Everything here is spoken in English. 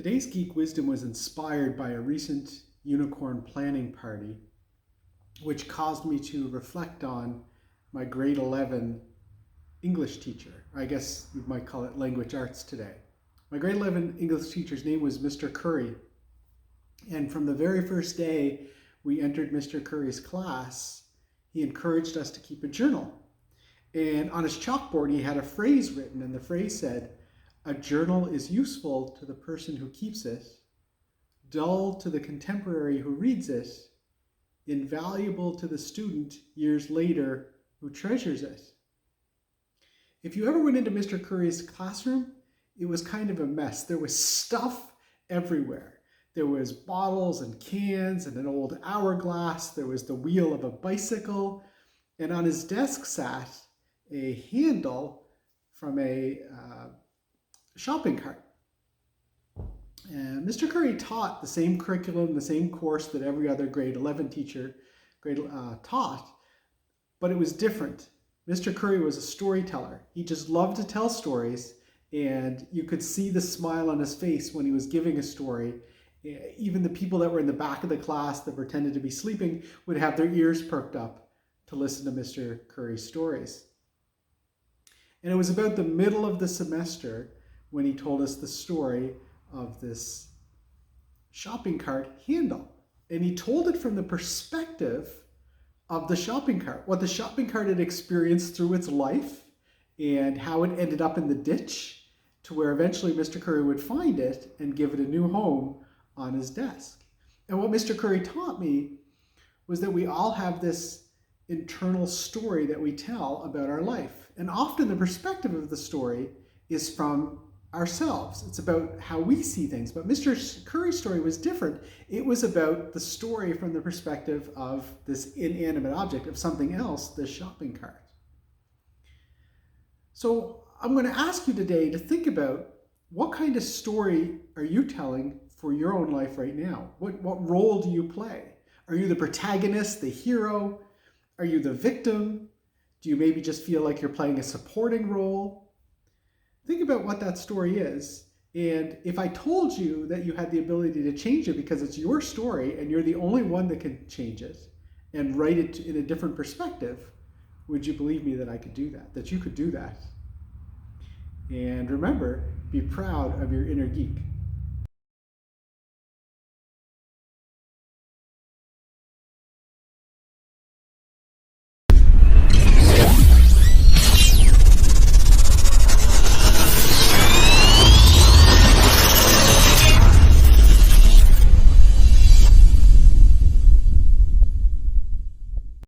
Today's Geek Wisdom was inspired by a recent unicorn planning party, which caused me to reflect on my grade 11 English teacher. I guess you might call it language arts today. My grade 11 English teacher's name was Mr. Curry. And from the very first day we entered Mr. Curry's class, he encouraged us to keep a journal. And on his chalkboard, he had a phrase written, and the phrase said, "A journal is useful to the person who keeps it, dull to the contemporary who reads it, invaluable to the student years later who treasures it." If you ever went into Mr. Curry's classroom, it was kind of a mess. There was stuff everywhere. There was bottles and cans and an old hourglass. There was the wheel of a bicycle. And on his desk sat a handle from a shopping cart. And Mr. Curry taught the same curriculum, the same course that every other grade 11 teacher taught, but it was different. Mr. Curry was a storyteller. He just loved to tell stories, and you could see the smile on his face when he was giving a story. Even the people that were in the back of the class that pretended to be sleeping would have their ears perked up to listen to Mr. Curry's stories. And it was about the middle of the semester when he told us the story of this shopping cart handle. And he told it from the perspective of the shopping cart, what the shopping cart had experienced through its life and how it ended up in the ditch to where eventually Mr. Curry would find it and give it a new home on his desk. And what Mr. Curry taught me was that we all have this internal story that we tell about our life. And often the perspective of the story is from ourselves. It's about how we see things. But Mr. Curry's story was different. It was about the story from the perspective of this inanimate object, of something else, the shopping cart. So I'm going to ask you today to think about, what kind of story are you telling for your own life right now? What role do you play? Are you the protagonist, the hero? Are you the victim? Do you maybe just feel like you're playing a supporting role? Think about what that story is. And if I told you that you had the ability to change it because it's your story and you're the only one that can change it and write it in a different perspective, would you believe me that I could do that you could do that? And remember, be proud of your inner geek.